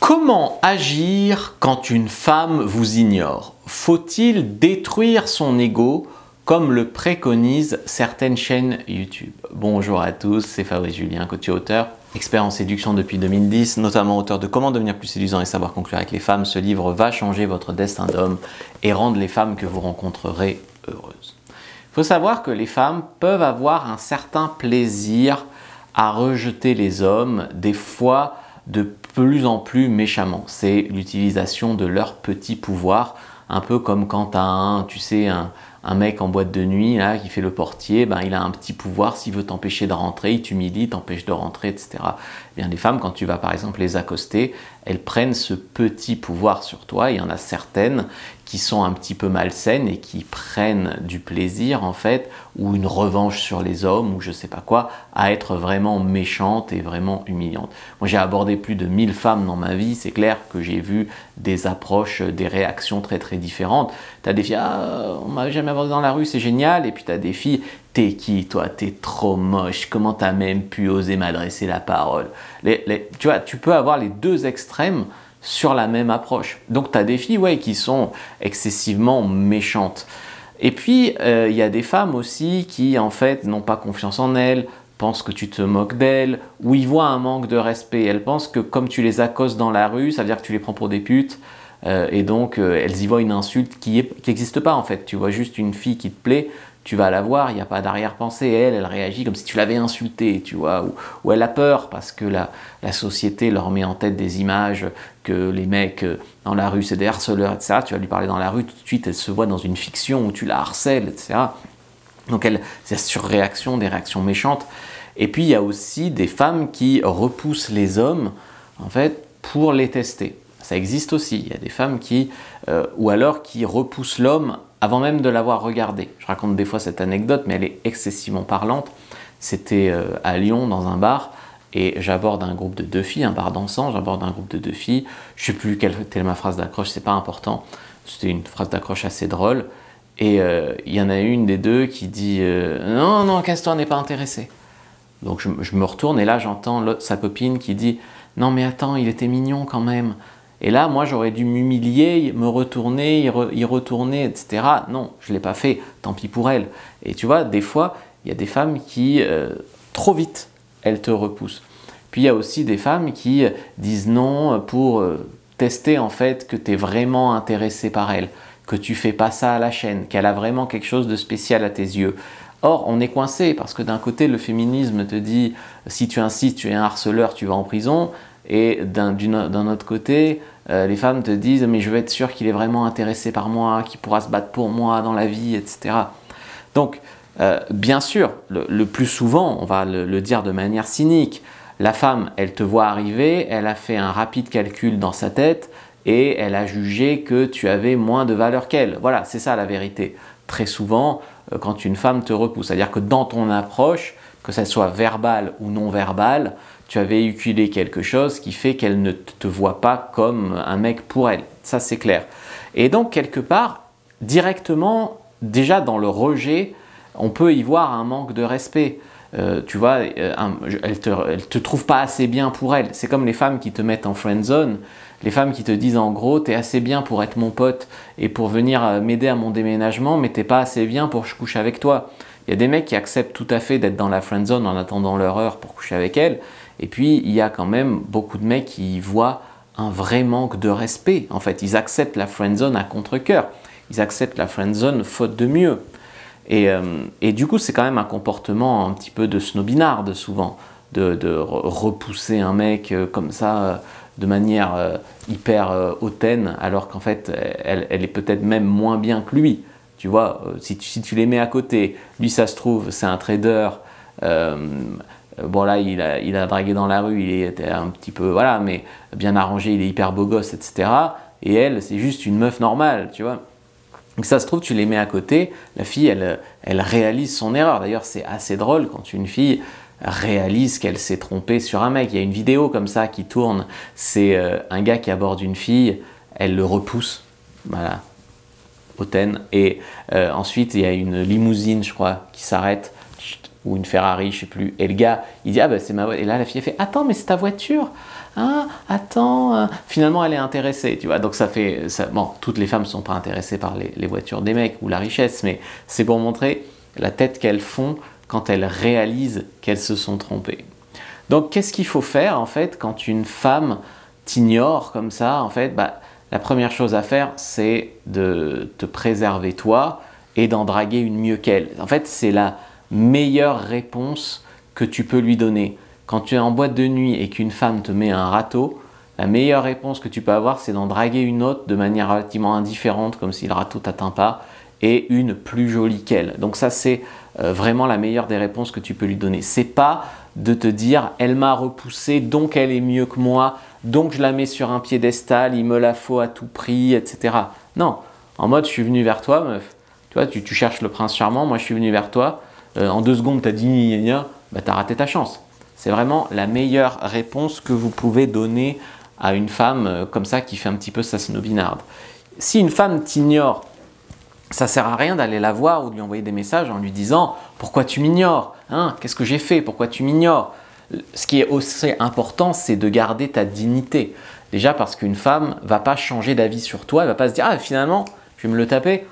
Comment agir quand une femme vous ignore? Faut-il détruire son ego comme le préconisent certaines chaînes YouTube? Bonjour à tous, c'est Fabrice Julien, coach et auteur, expert en séduction depuis 2010, notamment auteur de Comment devenir plus séduisant et savoir conclure avec les femmes. Ce livre va changer votre destin d'homme et rendre les femmes que vous rencontrerez heureuses. Il faut savoir que les femmes peuvent avoir un certain plaisir à rejeter les hommes, des fois de plus en plus méchamment. C'est l'utilisation de leur petit pouvoir, un peu comme quand tu as un mec en boîte de nuit là, qui fait le portier, ben, il a un petit pouvoir, s'il veut t'empêcher de rentrer, il t'humilie, t'empêche de rentrer, etc. Eh bien, les femmes, quand tu vas par exemple les accoster, elles prennent ce petit pouvoir sur toi. Il y en a certaines qui sont un petit peu malsaines et qui prennent du plaisir en fait, ou une revanche sur les hommes, ou je sais pas quoi, à être vraiment méchantes et vraiment humiliantes. Moi j'ai abordé plus de 1000 femmes dans ma vie, c'est clair que j'ai vu des approches, des réactions très très différentes. Tu as des filles, ah, on m'a jamais abordé dans la rue, c'est génial, et puis tu as des filles, t'es qui toi, t'es trop moche, comment t'as même pu oser m'adresser la parole? Tu vois, tu peux avoir les deux extrêmes sur la même approche. Donc tu as des filles ouais, qui sont excessivement méchantes. Et puis il y a des femmes aussi qui en fait n'ont pas confiance en elles, pensent que tu te moques d'elles, ou ils voient un manque de respect. Elles pensent que comme tu les accostes dans la rue, ça veut dire que tu les prends pour des putes, et donc elles y voient une insulte qui n'existe pas en fait. Tu vois juste une fille qui te plaît, tu vas la voir, il n'y a pas d'arrière-pensée, elle réagit comme si tu l'avais insultée, tu vois, ou elle a peur parce que la société leur met en tête des images que les mecs dans la rue c'est des harceleurs, etc. Tu vas lui parler dans la rue, tout de suite elle se voit dans une fiction où tu la harcèles, etc. Donc c'est la surréaction, des réactions méchantes. Et puis il y a aussi des femmes qui repoussent les hommes en fait pour les tester. Ça existe aussi, il y a des femmes qui, ou alors qui repoussent l'homme avant même de l'avoir regardé. Je raconte des fois cette anecdote, mais elle est excessivement parlante. C'était à Lyon, dans un bar, et j'aborde un groupe de 2 filles, un bar dansant, j'aborde un groupe de 2 filles, je ne sais plus quelle était ma phrase d'accroche, c'est pas important, c'était une phrase d'accroche assez drôle, et il y en a une des deux qui dit non, non, casse-toi, on n'est pas intéressé. Donc je me retourne, et là j'entends sa copine qui dit non mais attends, il était mignon quand même. Et là, moi, j'aurais dû m'humilier, me retourner, y retourner, etc. Non, je ne l'ai pas fait, tant pis pour elle. Et tu vois, des fois, il y a des femmes qui, trop vite, elles te repoussent. Puis il y a aussi des femmes qui disent non pour tester en fait que tu es vraiment intéressé par elle, que tu fais pas ça à la chaîne, qu'elle a vraiment quelque chose de spécial à tes yeux. Or, on est coincé parce que d'un côté, le féminisme te dit si tu insistes, tu es un harceleur, tu vas en prison. Et d'un autre côté, les femmes te disent « mais je veux être sûr qu'il est vraiment intéressé par moi, qu'il pourra se battre pour moi dans la vie, etc. » Donc, bien sûr, le plus souvent, on va le dire de manière cynique, la femme, elle te voit arriver, elle a fait un rapide calcul dans sa tête et elle a jugé que tu avais moins de valeur qu'elle. Voilà, c'est ça la vérité. Très souvent, quand une femme te repousse, c'est-à-dire que dans ton approche, que ça soit verbal ou non verbal, tu as véhiculé quelque chose qui fait qu'elle ne te voit pas comme un mec pour elle. Ça, c'est clair. Et donc, quelque part, directement, déjà dans le rejet, on peut y voir un manque de respect. Tu vois, elle te trouve pas assez bien pour elle. C'est comme les femmes qui te mettent en friend zone, les femmes qui te disent en gros, t'es assez bien pour être mon pote et pour venir m'aider à mon déménagement, mais t'es pas assez bien pour que je couche avec toi. Il y a des mecs qui acceptent tout à fait d'être dans la friend zone en attendant leur heure pour coucher avec elle. Et puis, il y a quand même beaucoup de mecs qui y voient un vrai manque de respect. En fait, ils acceptent la friendzone à contre-cœur. Ils acceptent la friendzone faute de mieux. Et du coup, c'est quand même un comportement un petit peu de snobinarde souvent, de repousser un mec comme ça, de manière hyper hautaine, alors qu'en fait, elle est peut-être même moins bien que lui. Tu vois, si tu les mets à côté, lui, ça se trouve, c'est un trader. Bon là, il a dragué dans la rue, il était un petit peu, voilà, mais bien arrangé, il est hyper beau gosse, etc. Et elle, c'est juste une meuf normale, tu vois. Donc ça se trouve, tu les mets à côté, la fille, elle réalise son erreur. D'ailleurs, c'est assez drôle quand une fille réalise qu'elle s'est trompée sur un mec. Il y a une vidéo comme ça qui tourne, c'est un gars qui aborde une fille, elle le repousse, voilà, hautaine. Et ensuite, il y a une limousine, je crois, qui s'arrête, ou une Ferrari, je sais plus. Et le gars, il dit « Ah ben c'est ma voiture ». Et là, la fille, elle fait « Attends, mais c'est ta voiture ?» ah, attends, finalement elle est intéressée, tu vois. Donc ça fait, bon, toutes les femmes ne sont pas intéressées par les voitures des mecs ou la richesse, mais c'est pour montrer la tête qu'elles font quand elles réalisent qu'elles se sont trompées. Donc qu'est-ce qu'il faut faire en fait quand une femme t'ignore comme ça? En fait, la première chose à faire, c'est de te préserver toi et d'en draguer une mieux qu'elle. En fait, c'est la meilleure réponse que tu peux lui donner. Quand tu es en boîte de nuit et qu'une femme te met un râteau, la meilleure réponse que tu peux avoir, c'est d'en draguer une autre de manière relativement indifférente, comme si le râteau ne t'atteint pas, et une plus jolie qu'elle. Donc ça, c'est vraiment la meilleure des réponses que tu peux lui donner. C'est pas de te dire « elle m'a repoussé, donc elle est mieux que moi, donc je la mets sur un piédestal, il me la faut à tout prix, etc. » Non, en mode « je suis venu vers toi, meuf. » Tu vois, tu cherches le prince charmant, moi je suis venu vers toi, en 2 secondes tu as dit « gna gna », tu as raté ta chance. C'est vraiment la meilleure réponse que vous pouvez donner à une femme comme ça qui fait un petit peu sa snobinarde. Si une femme t'ignore, ça ne sert à rien d'aller la voir ou de lui envoyer des messages en lui disant « pourquoi tu m'ignores hein? Qu'est-ce que j'ai fait? Pourquoi tu m'ignores ?» Ce qui est aussi important, c'est de garder ta dignité. Déjà parce qu'une femme ne va pas changer d'avis sur toi, elle ne va pas se dire « ah finalement, je vais me le taper ».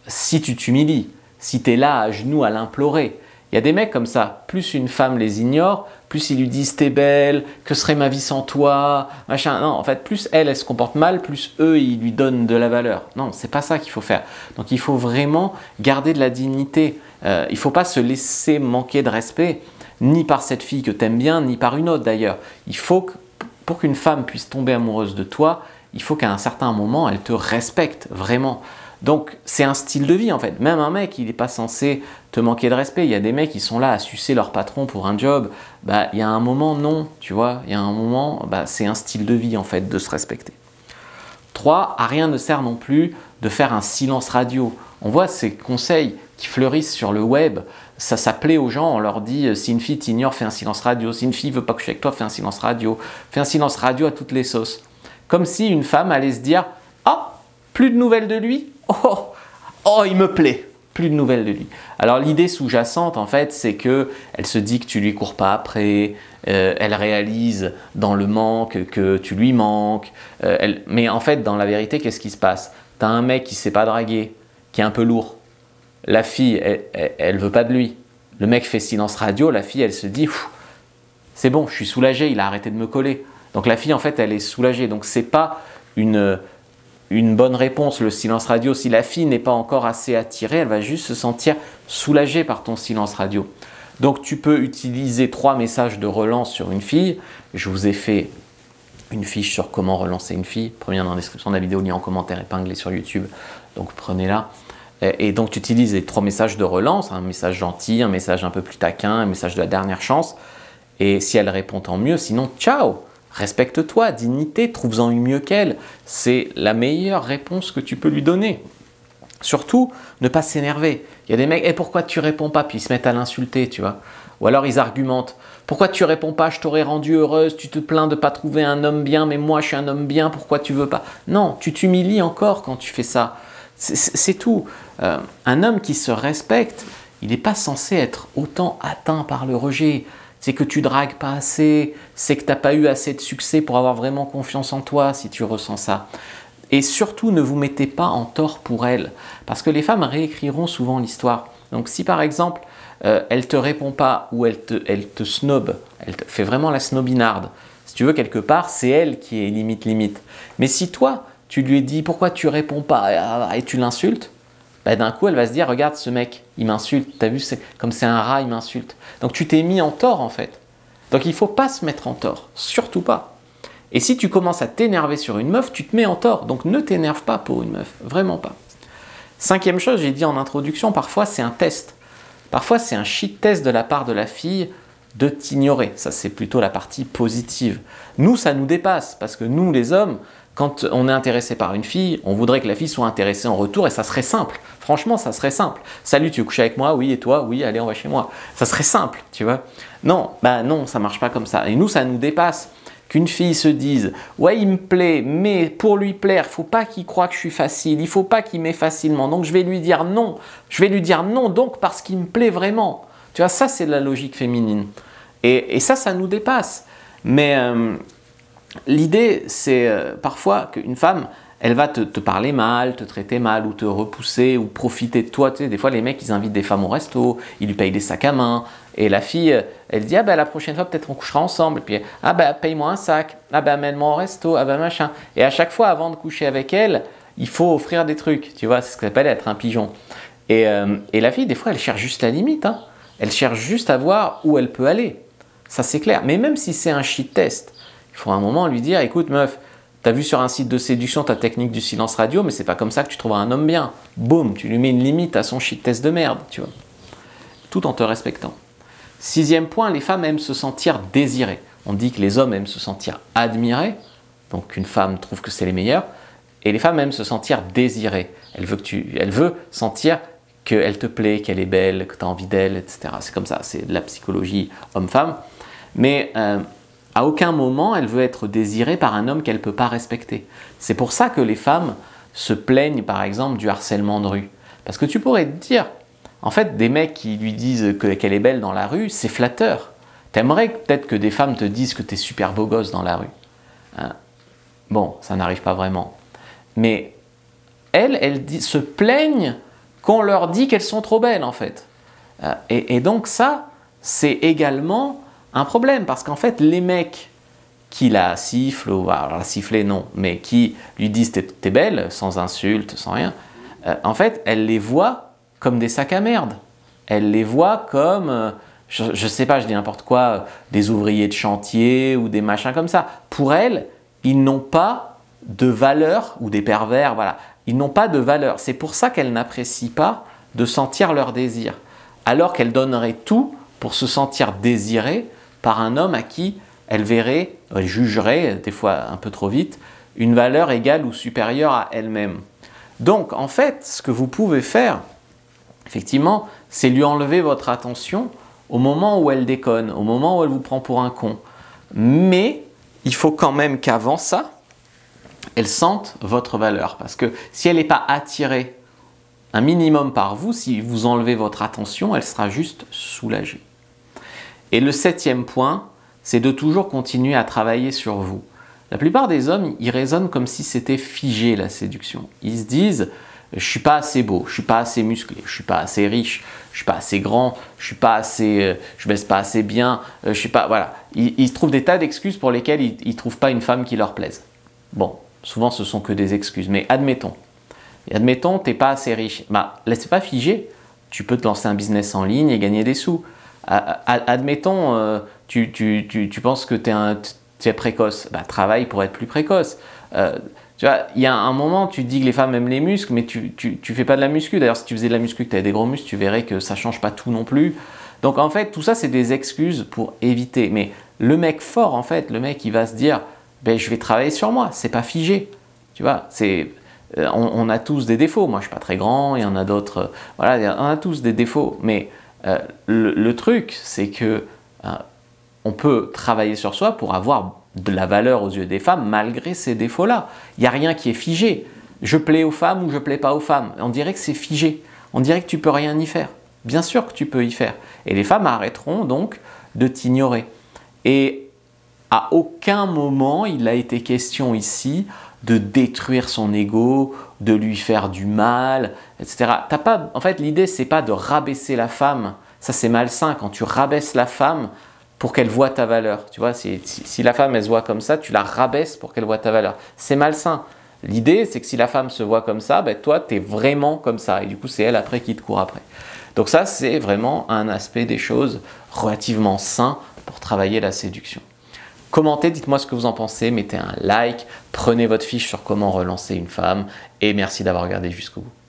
Si tu t'humilies, si tu es là à genoux à l'implorer. Il y a des mecs comme ça, plus une femme les ignore, plus ils lui disent « t'es belle, que serait ma vie sans toi ?» machin. Non, en fait, plus elle se comporte mal, plus eux, ils lui donnent de la valeur. Non, c'est pas ça qu'il faut faire. Donc, il faut vraiment garder de la dignité. Il ne faut pas se laisser manquer de respect, ni par cette fille que tu aimes bien, ni par une autre d'ailleurs. Il faut que, pour qu'une femme puisse tomber amoureuse de toi, il faut qu'à un certain moment, elle te respecte vraiment. Donc, c'est un style de vie en fait. Même un mec, il n'est pas censé te manquer de respect. Il y a des mecs qui sont là à sucer leur patron pour un job. Il y a un moment, non, tu vois. Il y a un moment, c'est un style de vie en fait, de se respecter. 3, à rien ne sert non plus de faire un silence radio. On voit ces conseils qui fleurissent sur le web. Ça plaît aux gens, on leur dit si une fille t'ignore, fais un silence radio. Si une fille veut pas coucher avec toi, fais un silence radio. Fais un silence radio à toutes les sauces. Comme si une femme allait se dire « ah, plus de nouvelles de lui ? Oh, il me plaît !» Plus de nouvelles de lui. Alors l'idée sous-jacente en fait, c'est que elle se dit que tu lui cours pas après, elle réalise dans le manque que tu lui manques. Mais en fait, dans la vérité, qu'est-ce qui se passe? Tu as un mec qui ne sait pas draguer, qui est un peu lourd. La fille, elle veut pas de lui. Le mec fait silence radio, la fille, elle se dit « c'est bon, je suis soulagée, il a arrêté de me coller ». Donc la fille, en fait, elle est soulagée. Donc c'est pas une bonne réponse, le silence radio. Si la fille n'est pas encore assez attirée, elle va juste se sentir soulagée par ton silence radio. Donc tu peux utiliser 3 messages de relance sur une fille. Je vous ai fait une fiche sur comment relancer une fille. Première dans la description de la vidéo, lien en commentaire épinglé sur YouTube. Donc prenez-la. Et donc tu utilises les 3 messages de relance, un message gentil, un message un peu plus taquin, un message de la dernière chance. Et si elle répond, tant mieux. Sinon, ciao! Respecte-toi, dignité, trouve-en une mieux qu'elle. C'est la meilleure réponse que tu peux lui donner. Surtout, ne pas s'énerver. Il y a des mecs, pourquoi tu réponds pas? Puis ils se mettent à l'insulter, tu vois. Ou alors ils argumentent. Pourquoi tu réponds pas? Je t'aurais rendue heureuse, tu te plains de ne pas trouver un homme bien, mais moi je suis un homme bien, pourquoi tu veux pas? Non, tu t'humilies encore quand tu fais ça. C'est tout. Un homme qui se respecte, il n'est pas censé être autant atteint par le rejet. C'est que tu dragues pas assez, c'est que tu n'as pas eu assez de succès pour avoir vraiment confiance en toi si tu ressens ça. Et surtout, ne vous mettez pas en tort pour elle, parce que les femmes réécriront souvent l'histoire. Donc si par exemple, elle ne te répond pas ou elle te snob, elle te fait vraiment la snobinarde, si tu veux, quelque part, c'est elle qui est limite. Mais si toi, tu lui dis « pourquoi tu réponds pas ?» et tu l'insultes, d'un coup, elle va se dire « regarde ce mec, il m'insulte, t'as vu, comme c'est un rat, il m'insulte. » Donc tu t'es mis en tort en fait. Donc il ne faut pas se mettre en tort, surtout pas. Et si tu commences à t'énerver sur une meuf, tu te mets en tort. Donc ne t'énerve pas pour une meuf, vraiment pas. 5e chose, j'ai dit en introduction, parfois c'est un test. Parfois c'est un shit test de la part de la fille de t'ignorer. Ça c'est plutôt la partie positive. Nous, ça nous dépasse parce que nous les hommes, quand on est intéressé par une fille, on voudrait que la fille soit intéressée en retour et ça serait simple. Franchement, ça serait simple. Salut, tu veux coucher avec moi? Oui, et toi? Oui, allez, on va chez moi. Ça serait simple, tu vois. Non, non, ça marche pas comme ça. Et nous, ça nous dépasse. Qu'une fille se dise « ouais, il me plaît, mais pour lui plaire, il ne faut pas qu'il croie que je suis facile, il ne faut pas qu'il m'aie facilement, donc je vais lui dire non. Je vais lui dire non, donc parce qu'il me plaît vraiment. » Tu vois, ça, c'est de la logique féminine. Et ça nous dépasse. Mais l'idée, c'est parfois qu'une femme, elle va te parler mal, te traiter mal, ou te repousser, ou profiter de toi. Tu sais, des fois, les mecs, ils invitent des femmes au resto, ils lui payent des sacs à main, et la fille, elle dit, ah ben la prochaine fois, peut-être on couchera ensemble. Et puis, ah ben paye-moi un sac, ah ben amène-moi au resto, ah ben machin. Et à chaque fois, avant de coucher avec elle, il faut offrir des trucs, tu vois, c'est ce qu'on appelle être un pigeon. Et la fille, des fois, elle cherche juste la limite, hein. Elle cherche juste à voir où elle peut aller. Ça, c'est clair. Mais même si c'est un shit test, il faut à un moment lui dire, écoute meuf, t'as vu sur un site de séduction ta technique du silence radio, mais c'est pas comme ça que tu trouveras un homme bien. Boum, tu lui mets une limite à son shit test de merde, tu vois. Tout en te respectant. 6e point, les femmes aiment se sentir désirées. On dit que les hommes aiment se sentir admirés, donc une femme trouve que c'est les meilleurs, et les femmes aiment se sentir désirées. Elle veut sentir qu'elle te plaît, qu'elle est belle, que tu as envie d'elle, etc. C'est comme ça, c'est de la psychologie homme-femme. Mais à aucun moment, elle veut être désirée par un homme qu'elle ne peut pas respecter. C'est pour ça que les femmes se plaignent, par exemple, du harcèlement de rue. Parce que tu pourrais te dire, en fait, des mecs qui lui disent qu'elle est belle dans la rue, c'est flatteur. T'aimerais peut-être que des femmes te disent que tu es super beau gosse dans la rue. Hein? Bon, ça n'arrive pas vraiment. Mais elles se plaignent qu'on leur dit qu'elles sont trop belles, en fait. Et donc ça, c'est également un problème, parce qu'en fait, les mecs qui la sifflent, ou alors la siffler non, mais qui lui disent t'es belle, sans insulte, sans rien, en fait, elle les voit comme des sacs à merde. Elle les voit comme, je sais pas, je dis n'importe quoi, des ouvriers de chantier ou des machins comme ça. Pour elle, ils n'ont pas de valeur, ou des pervers, voilà. Ils n'ont pas de valeur. C'est pour ça qu'elles n'apprécient pas de sentir leur désir. Alors qu'elles donneraient tout pour se sentir désirées par un homme à qui elles verraient, elles jugeraient, des fois un peu trop vite, une valeur égale ou supérieure à elles-mêmes. Donc, en fait, ce que vous pouvez faire, effectivement, c'est lui enlever votre attention au moment où elle déconne, au moment où elle vous prend pour un con. Mais il faut quand même qu'avant ça, elle sente votre valeur. Parce que si elle n'est pas attirée un minimum par vous, si vous enlevez votre attention, elle sera juste soulagée. Et le 7e point, c'est de toujours continuer à travailler sur vous. La plupart des hommes, ils raisonnent comme si c'était figé la séduction. Ils se disent, je ne suis pas assez beau, je ne suis pas assez musclé, je ne suis pas assez riche, je ne suis pas assez grand, je ne baisse pas assez bien, je suis pas, voilà. Ils trouvent des tas d'excuses pour lesquelles ils ne trouvent pas une femme qui leur plaise. Bon, souvent ce sont que des excuses, mais admettons. Et admettons, tu n'es pas assez riche. Bah, laisse pas figé. Tu peux te lancer un business en ligne et gagner des sous. Admettons, tu penses que tu es précoce. Bah, travaille pour être plus précoce. Tu vois, il y a un moment, tu te dis que les femmes aiment les muscles, mais tu fais pas de la muscu. D'ailleurs, si tu faisais de la muscu, que tu avais des gros muscles, tu verrais que ça change pas tout non plus. Donc en fait, tout ça, c'est des excuses pour éviter. Mais le mec fort, en fait, le mec, il va se dire, ben, je vais travailler sur moi. C'est pas figé. Tu vois, on a tous des défauts. Moi, je suis pas très grand. Il y en a d'autres. Voilà, on a tous des défauts. Mais le truc, c'est que on peut travailler sur soi pour avoir de la valeur aux yeux des femmes malgré ces défauts-là. Il n'y a rien qui est figé. Je plais aux femmes ou je plais pas aux femmes. On dirait que c'est figé. On dirait que tu peux rien y faire. Bien sûr que tu peux y faire. Et les femmes arrêteront donc de t'ignorer. Et à aucun moment il a été question ici de détruire son ego, de lui faire du mal, etc. En fait, l'idée, c'est pas de rabaisser la femme. Ça, c'est malsain quand tu rabaisses la femme pour qu'elle voit ta valeur. Tu vois, si la femme, elle se voit comme ça, tu la rabaisses pour qu'elle voit ta valeur. C'est malsain. L'idée, c'est que si la femme se voit comme ça, ben toi, tu es vraiment comme ça. Et du coup, c'est elle après qui te court après. Donc ça, c'est vraiment un aspect des choses relativement sain pour travailler la séduction. Commentez, dites-moi ce que vous en pensez, mettez un like, prenez votre fiche sur comment relancer une femme et merci d'avoir regardé jusqu'au bout.